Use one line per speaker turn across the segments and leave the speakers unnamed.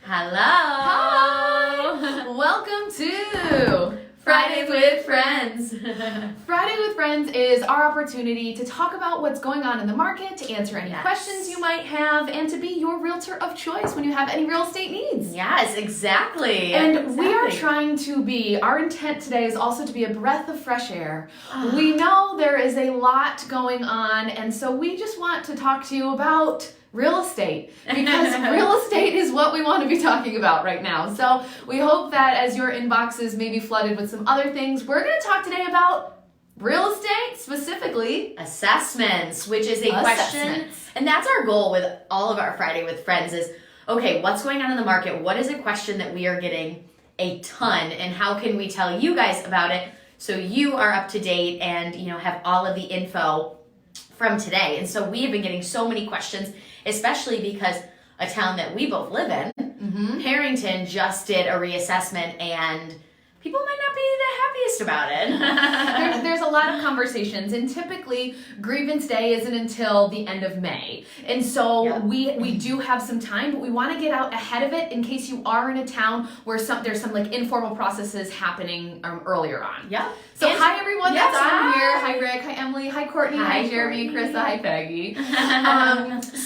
Hello.
Hi. Welcome to
Fridays with Friends.
Friday with Friends is our opportunity to talk about what's going on in the market, to answer any questions you might have, and to be your realtor of choice when you have any real estate needs.
Yes, exactly.
And we are trying to be, our intent today is also to be a breath of fresh air. We know there is a lot going on, and so we just want to talk to you about real estate, because real estate is what we want to be talking about right now. So we hope that as your inboxes may be flooded with some other things, we're going to talk today about real estate, specifically
assessments, which is a question. And that's our goal with all of our Friday with Friends is, okay, what's going on in the market? What is a question that we are getting a ton, and how can we tell you guys about it so you are up to date and have all of the info from today? And so we have been getting so many questions, especially because a town that we both live in, Harrington, just did a reassessment, and people might not be the happiest about it.
There's a lot of conversations, and typically grievance day isn't until the end of May. And so we do have some time, but we want to get out ahead of it in case you are in a town where there's some like informal processes happening earlier on.
Yeah.
So hi everyone that's on here. Hi Rick, hi Emily, hi Courtney, hi Jeremy, and Krista, hi Peggy.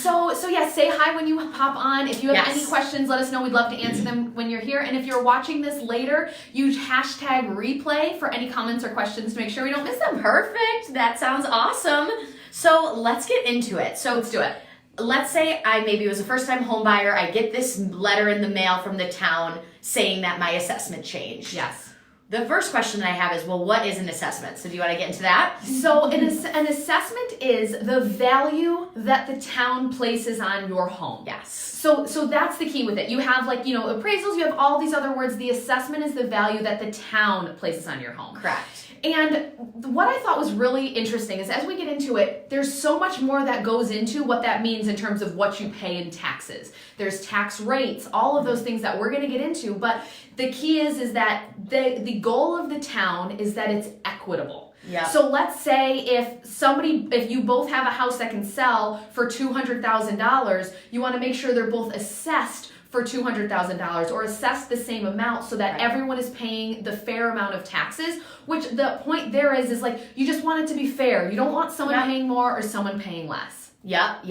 So yeah, say hi when you pop on. If you have any questions, let us know. We'd love to answer them when you're here. And if you're watching this later, use hashtag replay for any comments or questions to make sure we don't miss them.
Perfect. That sounds awesome. So let's get into it. So
let's do it.
Let's say I maybe was a first-time home buyer. I get this letter in the mail from the town saying that my assessment changed.
Yes.
The first question that I have is, well, what is an assessment? So do you want to get into that?
So an assessment is the value that the town places on your home.
Yes.
So that's the key with it. You have appraisals, you have all these other words. The assessment is the value that the town places on your home.
Correct.
And what I thought was really interesting is as we get into it, there's so much more that goes into what that means in terms of what you pay in taxes. There's tax rates, all of those things that we're going to get into. But the key is that the goal of the town is that it's equitable.
Yeah.
So let's say if you both have a house that can sell for $200,000, you want to make sure they're both assessed for $200,000 or assess the same amount so that everyone is paying the fair amount of taxes, which the point there is like you just want it to be fair. You don't want someone paying more or someone paying less.
Yep.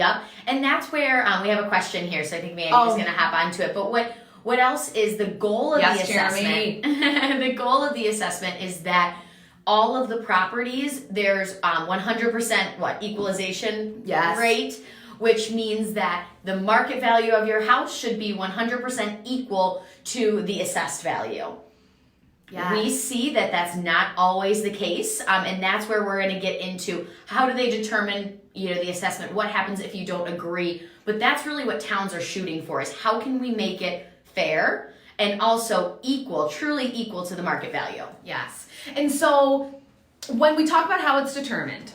And that's where we have a question here, so I think Mandy's going to hop onto it. But what else is the goal of the assessment? The goal of the assessment is that all of the properties, there's 100% equalization rate, which means that the market value of your house should be 100% equal to the assessed value. Yes. We see that that's not always the case, and that's where we're going to get into how do they determine the assessment, what happens if you don't agree. But that's really what towns are shooting for, is how can we make it fair and also equal, truly equal to the market value.
Yes. And so when we talk about how it's determined,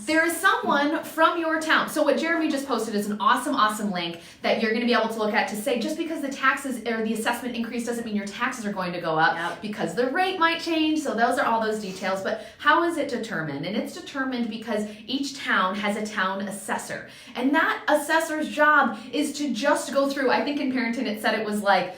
there is someone from your town. So what Jeremy just posted is an awesome link that you're going to be able to look at to say just because the taxes or the assessment increase doesn't mean your taxes are going to go up because the rate might change. So those are all those details. But how is it determined? And it's determined because each town has a town assessor. And that assessor's job is to just go through, I think in Parenton it said it was like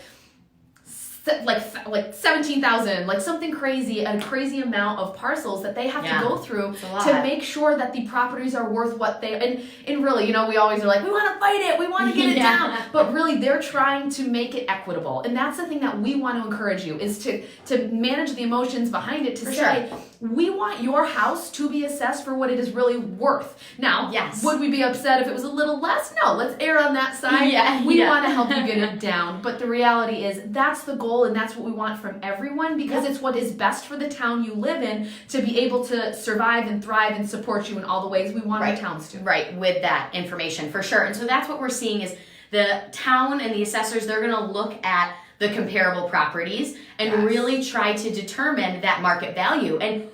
17,000, like something crazy, a crazy amount of parcels that they have to go through to make sure that the properties are worth what they, and really, we always are like, we want to fight it, we want to get it down, but really they're trying to make it equitable. And that's the thing that we want to encourage you is to manage the emotions behind it, to say, we want your house to be assessed for what it is really worth. Now, would we be upset if it was a little less? No, let's err on that side. We want to help you get it down. But the reality is that's the goal, and that's what we want from everyone, because it's what is best for the town you live in to be able to survive and thrive and support you in all the ways we want our towns to.
Right, with that information, for sure. And so that's what we're seeing is the town and the assessors, they're going to look at the comparable properties and really try to determine that market value. And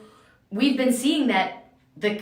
we've been seeing that the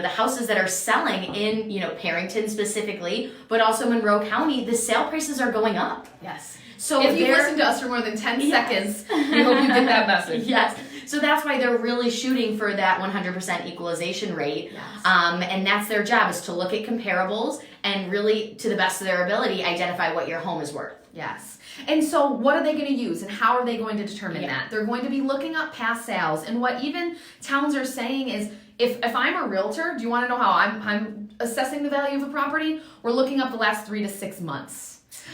houses that are selling in, Perrington specifically, but also Monroe County, the sale prices are going up.
Yes.
So
if you've listened to us for more than 10 seconds, we hope you get that message.
Yes. So that's why they're really shooting for that 100% equalization rate.
Yes.
And that's their job, is to look at comparables and really, to the best of their ability, identify what your home is worth.
Yes. And so what are they going to use and how are they going to determine that? They're going to be looking up past sales. And what even towns are saying is, if I'm a realtor, do you want to know how I'm assessing the value of a property? We're looking up the last 3 to 6 months.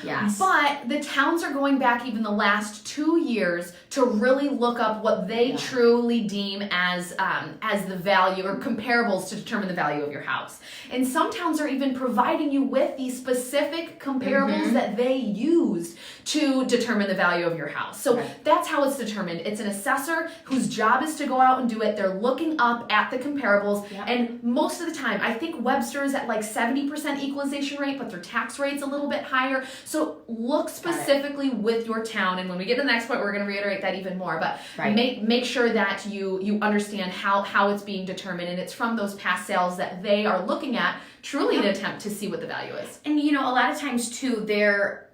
Yes.
But the towns are going back even the last 2 years to really look up what they truly deem as the value or comparables to determine the value of your house. And some towns are even providing you with these specific comparables that they used to determine the value of your house. So that's how it's determined. It's an assessor whose job is to go out and do it. They're looking up at the comparables. And most of the time, I think Webster is at like 70% equalization rate, but their tax rate's a little bit higher. So look specifically with your town. And when we get to the next point, we're going to reiterate that even more. But make sure that you understand how it's being determined. And it's from those past sales that they are looking at truly to attempt to see what the value is.
And a lot of times too,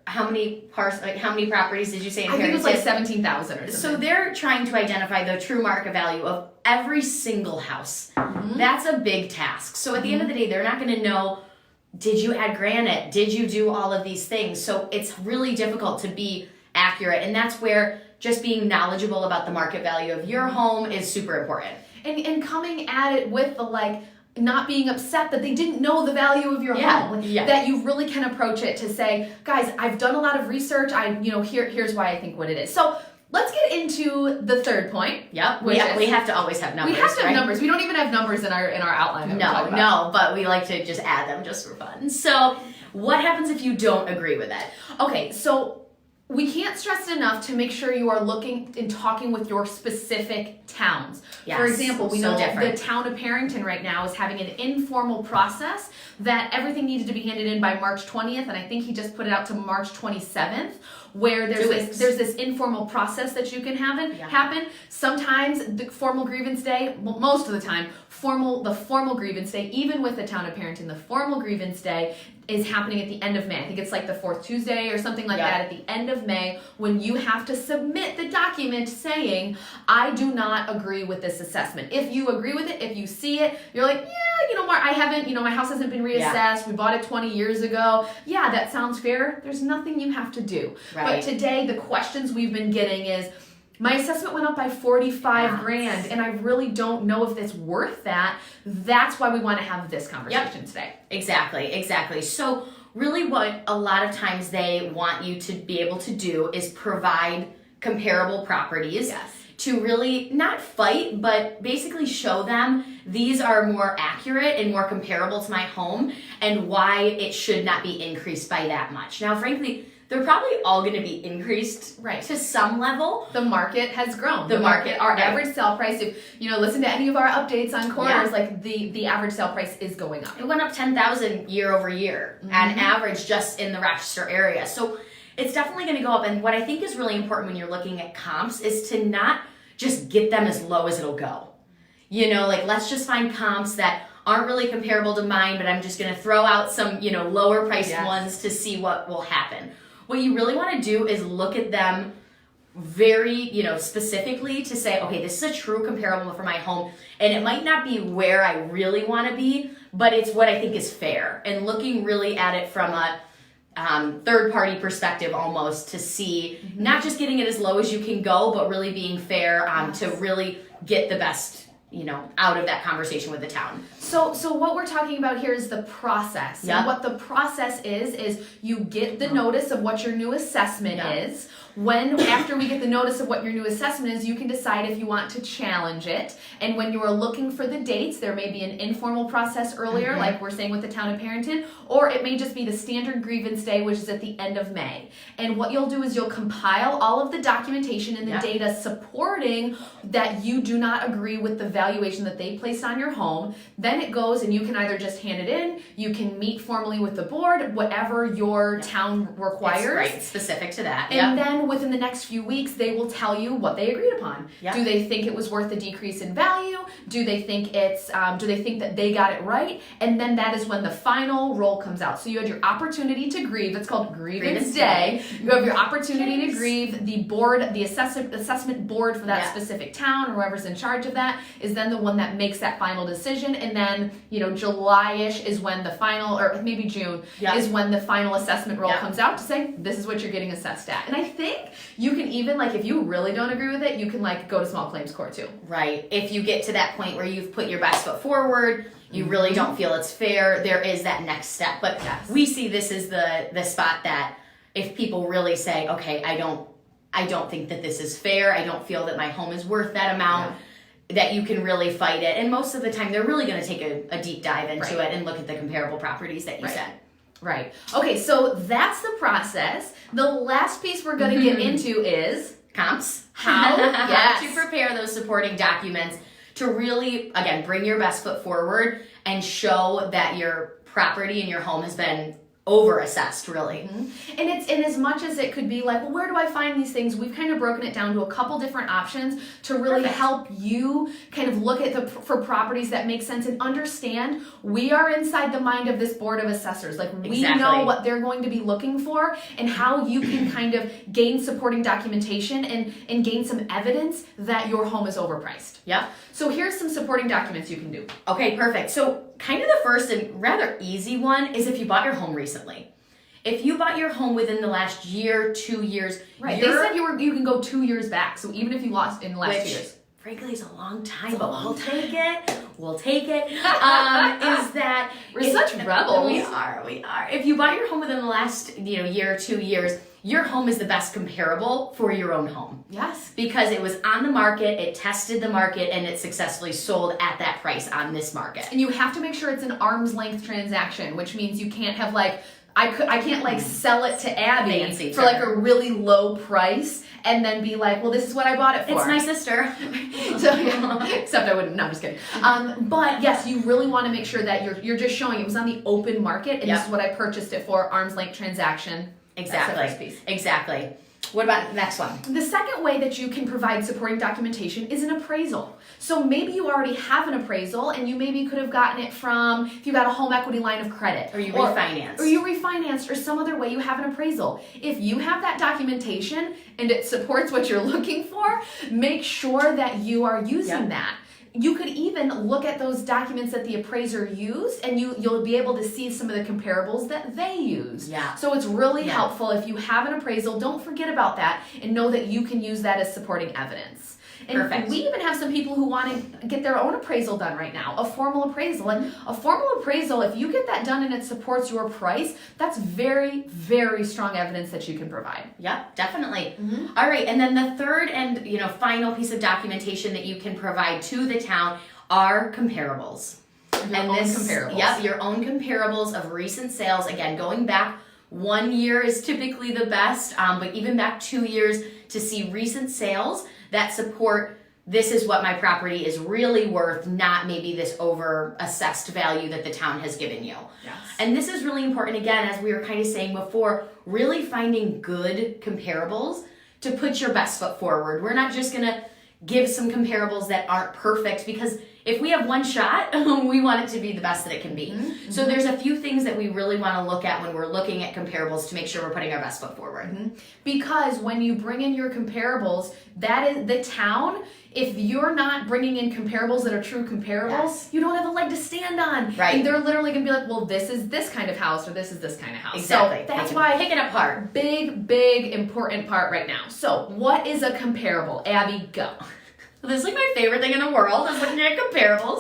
how many properties did you say in Perrington?
I think it was like 17,000 or something.
So they're trying to identify the true market value of every single house. That's a big task. So at the end of the day, they're not going to know, did you add granite? Did you do all of these things? So it's really difficult to be accurate. And that's where just being knowledgeable about the market value of your home is super important.
And coming at it with the not being upset that they didn't know the value of your home. That you really can approach it to say, guys, I've done a lot of research. Here's why I think what it is. So let's get into the third point.
We have to always have numbers.
We have to have numbers. We don't even have numbers in our outline.
No, but we like to just add them just for fun. So what happens if you don't agree with it?
Okay, so we can't stress it enough to make sure you are looking and talking with your specific towns. For example, we know the town of Perrington right now is having an informal process that everything needed to be handed in by March 20th, and I think he just put it out to March 27th, where there's this informal process that you can happen. Sometimes the formal grievance day, most of the time, the formal grievance day, even with the town of Perrington, the formal grievance day is happening at the end of May. I think it's like the 4th Tuesday or something like that at the end of May, when you have to submit the document saying, I do not agree with this assessment. If you agree with it, if you see it, you're like, Mark, I haven't, my house hasn't been reassessed. We bought it 20 years ago. Yeah, that sounds fair. There's nothing you have to do. But today, the questions we've been getting is, my assessment went up by 45 grand, and I really don't know if it's worth that. That's why we want to have this conversation today.
Exactly. So really what a lot of times they want you to be able to do is provide comparable properties to really not fight, but basically show them these are more accurate and more comparable to my home and why it should not be increased by that much. Now, frankly, they're probably all going to be increased to some level.
The market has grown. Our average sale price, if listen to any of our updates on corners, the average sale price is going up.
It went up 10,000 year over year on average just in the Rochester area. So it's definitely going to go up. And what I think is really important when you're looking at comps is to not just get them as low as it'll go. Let's just find comps that aren't really comparable to mine, but I'm just going to throw out some, lower priced ones to see what will happen. What you really want to do is look at them very, specifically to say, okay, this is a true comparable for my home. And it might not be where I really want to be, but it's what I think is fair. And looking really at it from a third-party perspective almost to see, not just getting it as low as you can go, but really being fair to really get the best out of that conversation with the town.
So what we're talking about here is the process. And what the process is you get the notice of what your new assessment is. After we get the notice of what your new assessment is, you can decide if you want to challenge it. And when you are looking for the dates, there may be an informal process earlier, like we're saying with the town of Perrington, or it may just be the standard grievance day, which is at the end of May. And what you'll do is you'll compile all of the documentation and the data supporting that you do not agree with the valuation that they placed on your home. Then it goes and you can either just hand it in, you can meet formally with the board, whatever your town requires.
It's specific to that.
And then then within the next few weeks, they will tell you what they agreed upon. Yep. Do they think it was worth the decrease in value? Do they think do they think that they got it right? And then that is when the final roll comes out. So you had your opportunity to grieve. It's called Grievance Day. You have your opportunity to grieve. The board, the assessment board for that specific town, or whoever's in charge of that, is then the one that makes that final decision. And then, July-ish is when the final, or maybe June, is when the final assessment roll comes out to say, this is what you're getting assessed at. And I think you can even, if you really don't agree with it, you can, go to small claims court too.
Right. If you get to that point where you've put your best foot forward, you really don't feel it's fair, there is that next step. But we see this as the spot that if people really say, okay, I don't think that this is fair, I don't feel that my home is worth that amount, that you can really fight it. And most of the time, they're really going to take a deep dive into it and look at the comparable properties that you said.
Right. Okay, so that's the process. The last piece we're going to get into is
comps.
How?
How to prepare those supporting documents to really, again, bring your best foot forward and show that your property and your home has been over-assessed, really.
Mm-hmm. And as much as it could be where do I find these things, we've kind of broken it down to a couple different options to really help you kind of look at for properties that make sense and understand we are inside the mind of this board of assessors. We know what they're going to be looking for and how you can kind of gain supporting documentation and gain some evidence that your home is overpriced.
Yeah.
So here's some supporting documents you can do.
Okay, perfect. So kind of the first and rather easy one is if you bought your home recently. If you bought your home within the last year, 2 years.
Right. They said you can go 2 years back. So even if you lost in the last 2 years.
Frankly, is a long time, but we'll take it. We'll take it. Is that
we're such rebels?
We are. If you bought your home within the last year, 2 years, your home is the best comparable for your own home.
Yes. Because
it was on the market, it tested the market, and it successfully sold at that price on this market.
And you have to make sure it's an arm's length transaction, which means you can't have I can't sell it to Abby for a really low price and then be well, this is what I bought it for.
It's my sister.
Except I wouldn't. No, I'm just kidding. But yes, you really want to make sure that you're just showing it was on the open market and this is what I purchased it for. Arm's length transaction.
Exactly.
That's the first piece.
Exactly. What about the next one?
The second way that you can provide supporting documentation is an appraisal. So maybe you already have an appraisal and you maybe could have gotten it from, if you got a home equity line of credit.
Or you refinanced.
Or you refinanced or some other way you have an appraisal. If you have that documentation and it supports what you're looking for, make sure that you are using that. You could even look at those documents that the appraiser used and you'll be able to see some of the comparables that they used.
Yeah.
So it's really helpful if you have an appraisal, don't forget about that and know that you can use that as supporting evidence. And
Perfect.
We even have some people who want to get their own appraisal done right now, a formal appraisal. And a formal appraisal, if you get that done and it supports your price, that's very, very strong evidence that you can provide.
Yep, definitely. Mm-hmm. All right, and then the third and final piece of documentation that you can provide to the town are comparables.
Comparables.
Yep, your own comparables of recent sales. Again, going back 1 year is typically the best, but even back 2 years to see recent sales that support this is what my property is really worth, not maybe this over-assessed value that the town has given you.
Yes.
And this is really important, again, as we were kind of saying before, really finding good comparables to put your best foot forward. We're not just going to give some comparables that aren't perfect because if we have one shot, we want it to be the best that it can be. Mm-hmm. So there's a few things that we really want to look at when we're looking at comparables to make sure we're putting our best foot forward.
Mm-hmm. Because when you bring in your comparables, that is the town. If you're not bringing in comparables that are true comparables, you don't have a leg to stand on.
Right.
And they're literally going to be well, this is this kind of house or this is this kind of house.
Exactly.
So that's why
pick it apart.
Big, important part right now. So what is a comparable? Abby, go.
This is my favorite thing in the world is looking at comparables.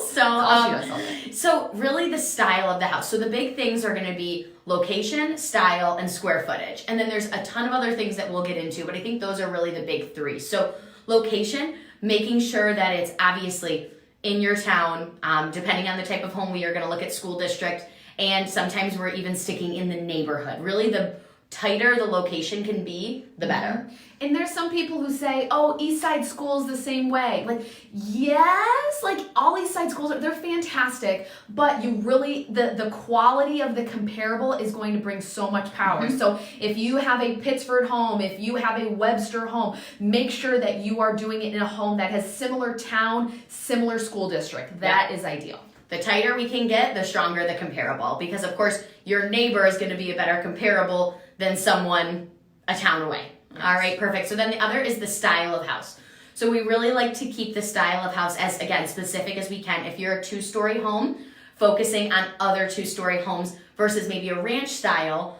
So really the style of the house. So the big things are going to be location, style, and square footage. And then there's a ton of other things that we'll get into, but I think those are really the big three. So location, making sure that it's obviously in your town, depending on the type of home we are going to look at school district, and sometimes we're even sticking in the neighborhood. Really the tighter the location can be, the better.
And there's some people who say, oh, East Side schools the same way. Like, yes, like all East Side schools, they're fantastic, but you really, the quality of the comparable is going to bring so much power. So if you have a Pittsford home, if you have a Webster home, make sure that you are doing it in a home that has similar town, similar school district. That is ideal.
The tighter we can get, the stronger the comparable. Because of course, your neighbor is going to be a better comparable than someone a town away. Nice. All right, perfect. So then the other is the style of house. So we really like to keep the style of house as, again, specific as we can. If you're a 2-story home, focusing on other 2-story homes versus maybe a ranch style,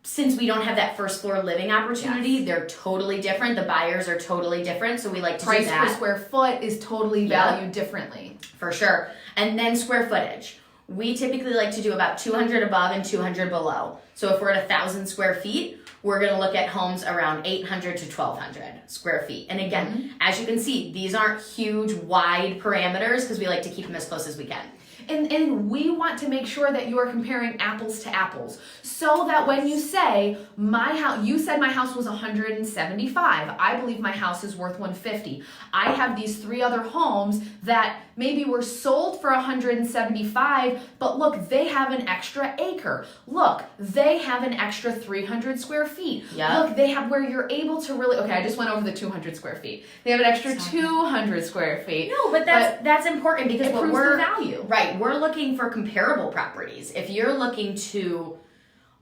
since we don't have that first floor living opportunity, they're totally different. The buyers are totally different. So we like to do that.
Price per square foot is totally valued differently.
For sure. And then square footage. We typically like to do about 200 above and 200 below. So if we're at 1,000 square feet, we're going to look at homes around 800 to 1,200 square feet. And again, as you can see, these aren't huge, wide parameters because we like to keep them as close as we can.
And we want to make sure that you are comparing apples to apples, so that when you say my house, you said my house was 175. I believe my house is worth 150. I have these 3 other homes that maybe were sold for 175, but look, they have an extra acre. Look, they have an extra 300 square feet. Look, they have where you're able to really, okay, I just went over the 200 square feet. They have an extra 200 square feet.
No, but that's important because
it proves the value.
Right, we're looking for comparable properties. If you're looking to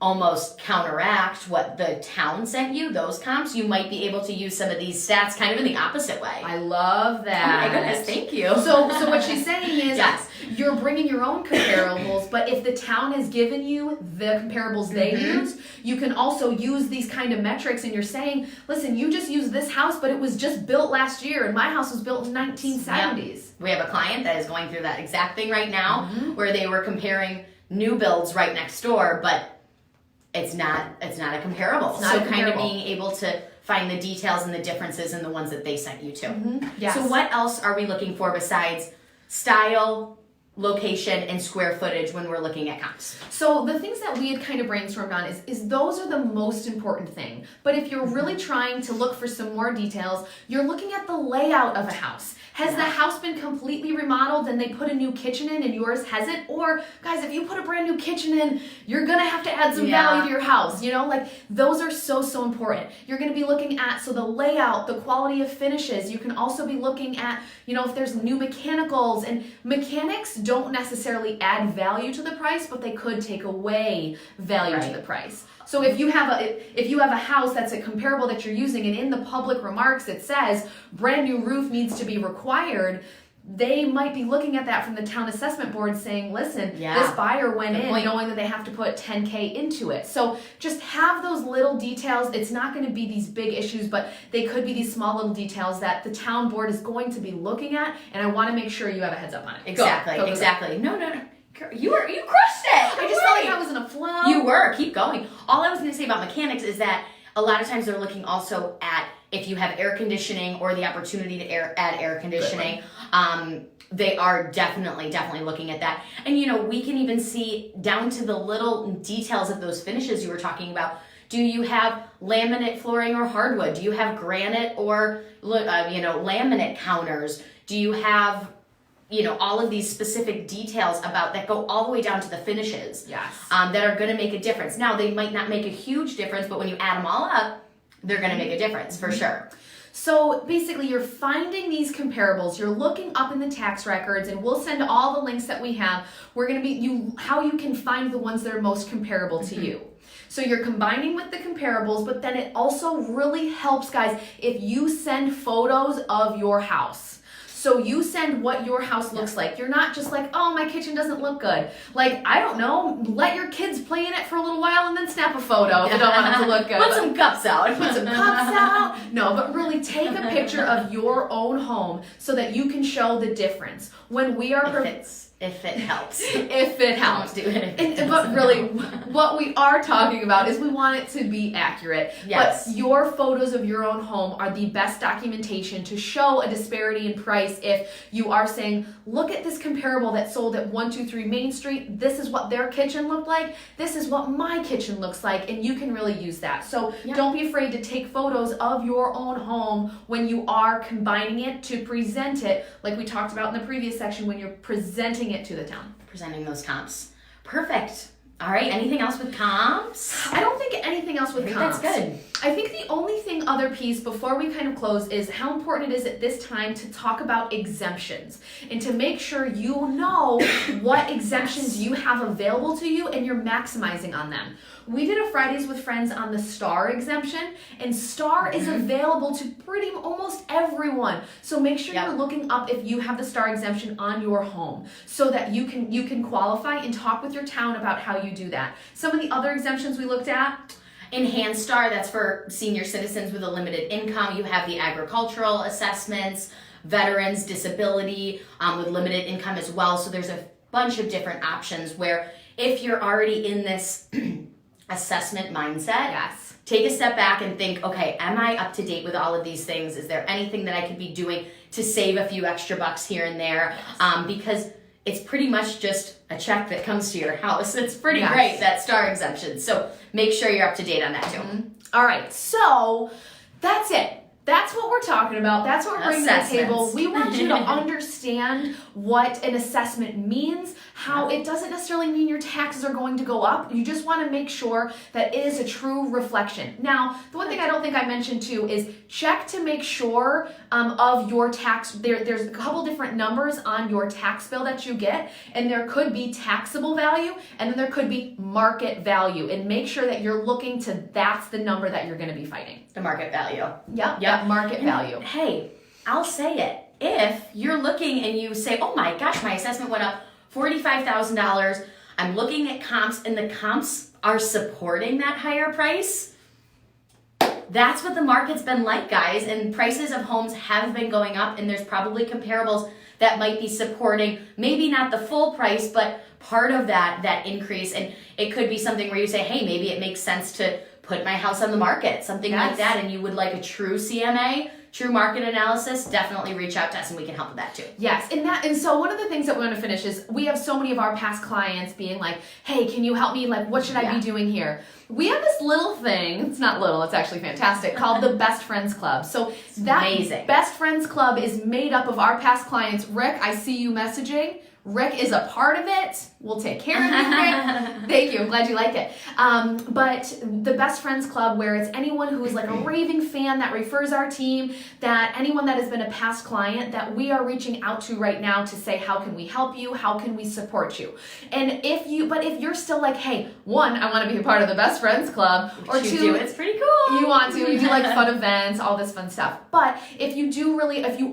almost counteract what the town sent you, those comps, you might be able to use some of these stats kind of in the opposite way.
I love that.
Oh my goodness, thank you.
So what she's saying is you're bringing your own comparables, but if the town has given you the comparables they use, you can also use these kind of metrics, and you're saying, listen, you just used this house, but it was just built last year, and my house was built in 1970s.
Yep. We have a client that is going through that exact thing right now, where they were comparing new builds right next door, but it's not a comparable. Kind of being able to find the details and the differences in the ones that they sent you to.
Yes.
So what else are we looking for besides style, location, and square footage when we're looking at comps?
So the things that we had kind of brainstormed on is those are the most important thing. But if you're really trying to look for some more details, you're looking at the layout of a house. Has the house been completely remodeled and they put a new kitchen in and yours hasn't? Or, guys, if you put a brand new kitchen in, you're going to have to add some value to your house. You know, like those are so important. You're going to be looking at, so the layout, the quality of finishes. You can also be looking at, you know, if there's new mechanicals. And mechanics don't necessarily add value to the price, but they could take away value to the price. So if you have a house that's a comparable that you're using, and in the public remarks it says brand new roof needs to be required, they might be looking at that from the town assessment board saying, listen, this buyer went in knowing that they have to put $10K into it. So just have those little details. It's not going to be these big issues, but they could be these small little details that the town board is going to be looking at, and I want to make sure you have a heads up on it.
Exactly. No. You crushed it.
I just felt like I was in a flow.
You were. Keep going. All I was going to say about mechanics is that a lot of times they're looking also at if you have air conditioning or the opportunity to add air conditioning. They are definitely looking at that. And, you know, we can even see down to the little details of those finishes you were talking about. Do you have laminate flooring or hardwood? Do you have granite or, laminate counters? Do you have, all of these specific details about that go all the way down to the finishes that are going to make a difference. Now, they might not make a huge difference, but when you add them all up, they're going to make a difference for sure.
So basically, you're finding these comparables, you're looking up in the tax records, and we'll send all the links that we have. We're going to be how you can find the ones that are most comparable to you. So you're combining with the comparables, but then it also really helps, guys, if you send photos of your house. So you send what your house looks like. You're not just like, oh, my kitchen doesn't look good. Like, I don't know, let your kids play in it for a little while and then snap a photo if you don't want it to look good.
Put some cups out.
No, but really take a picture of your own home so that you can show the difference. When we are
If it helps.
If it helps.
Don't do it.
But really, what we are talking about is we want it to be accurate.
Yes.
But your photos of your own home are the best documentation to show a disparity in price. If you are saying, look at this comparable that sold at 123 Main Street. This is what their kitchen looked like. This is what my kitchen looks like. And you can really use that. So don't be afraid to take photos of your own home when you are combining it to present it, like we talked about in the previous section, when you're presenting it to the town.
Presenting those comps. Perfect. All right, anything else with comps?
I don't think anything else with comps.
That's good.
I think the only other piece before we kind of close is how important it is at this time to talk about exemptions and to make sure you know what exemptions you have available to you and you're maximizing on them. We did a Fridays with Friends on the STAR exemption, and STAR is available to pretty almost everyone. So make sure you're looking up if you have the STAR exemption on your home so that you can qualify and talk with your town about how you do that. Some of the other exemptions we looked at:
Enhanced STAR, that's for senior citizens with a limited income. You have the agricultural assessments, veterans, disability with limited income as well. So there's a bunch of different options where if you're already in this assessment mindset, take a step back and think, okay, am I up to date with all of these things? Is there anything that I could be doing to save a few extra bucks here and there? Because it's pretty much just a check that comes to your house. It's pretty great, that STAR exemption. So make sure you're up to date on that too.
All right, so that's it. That's what we're talking about. That's what we're bringing to the table. We want you to understand what an assessment means, how it doesn't necessarily mean your taxes are going to go up. You just want to make sure that it is a true reflection. Now, the one thing I don't think I mentioned too is check to make sure of your tax. There's a couple different numbers on your tax bill that you get, and there could be taxable value, and then there could be market value. And make sure that you're looking to that's the number that you're going to be fighting.
The market value.
Yep. Market value.
Hey, I'll say it. If you're looking and you say, oh my gosh, my assessment went up $45,000, I'm looking at comps and the comps are supporting that higher price, that's what the market's been like, guys. And prices of homes have been going up, and there's probably comparables that might be supporting maybe not the full price, but part of that increase. And it could be something where you say, hey, maybe it makes sense to put my house on the market, something like that, and you would like a true CMA, true market analysis, definitely reach out to us and we can help with that too.
Yes, and so one of the things that we want to finish is we have so many of our past clients being like, hey, can you help me? Like, what should I be doing here? We have this little thing, it's not little, it's actually fantastic, called the Best Friends Club. So that
amazing.
Best Friends Club is made up of our past clients. Rick, I see you messaging. Rick is a part of it. We'll take care of you, Rick. Thank you. I'm glad you like it. But the Best Friends Club, where it's anyone who is like a raving fan that refers our team, that anyone that has been a past client that we are reaching out to right now to say, how can we help you? How can we support you? And if you're still like, hey, one, I want to be a part of the Best Friends Club, or two,
it's pretty cool.
You want to, you do like fun events, all this fun stuff. But if you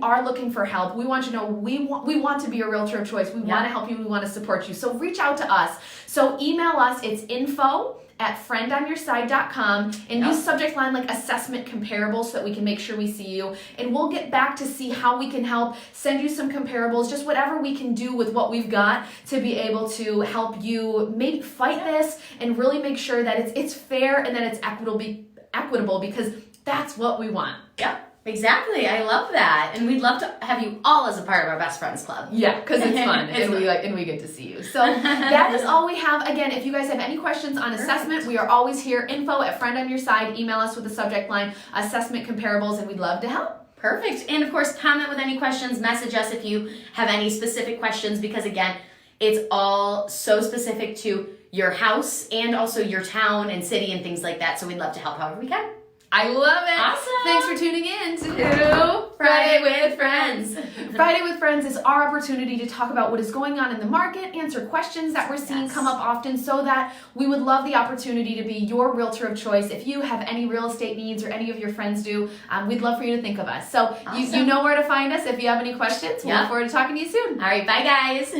are looking for help, we want you to know we want to be a realtor of choice. We want to help you. We want to support you. So reach out to us. So email us. It's info@friendonyourside.com and use subject line like assessment comparables so that we can make sure we see you. And we'll get back to see how we can help, send you some comparables, just whatever we can do with what we've got to be able to help you maybe fight this and really make sure that it's fair and that it's equitable because that's what we want.
Yep. Exactly. I love that. And we'd love to have you all as a part of our Best Friends Club.
Yeah, because it's fun and we get to see you. So that is all we have. Again, if you guys have any questions on assessment, we are always here. info@friendonyourside. Email us with the subject line assessment comparables and we'd love to help.
Perfect. And of course, comment with any questions. Message us if you have any specific questions because again, it's all so specific to your house and also your town and city and things like that. So we'd love to help however we can.
I love it.
Awesome.
Thanks for tuning in to
Friday with Friends.
Friday with Friends is our opportunity to talk about what is going on in the market, answer questions that we're seeing come up often so that we would love the opportunity to be your realtor of choice. If you have any real estate needs or any of your friends do, we'd love for you to think of us. So you know where to find us if you have any questions. We'll look forward to talking to you soon.
All right. Bye, guys.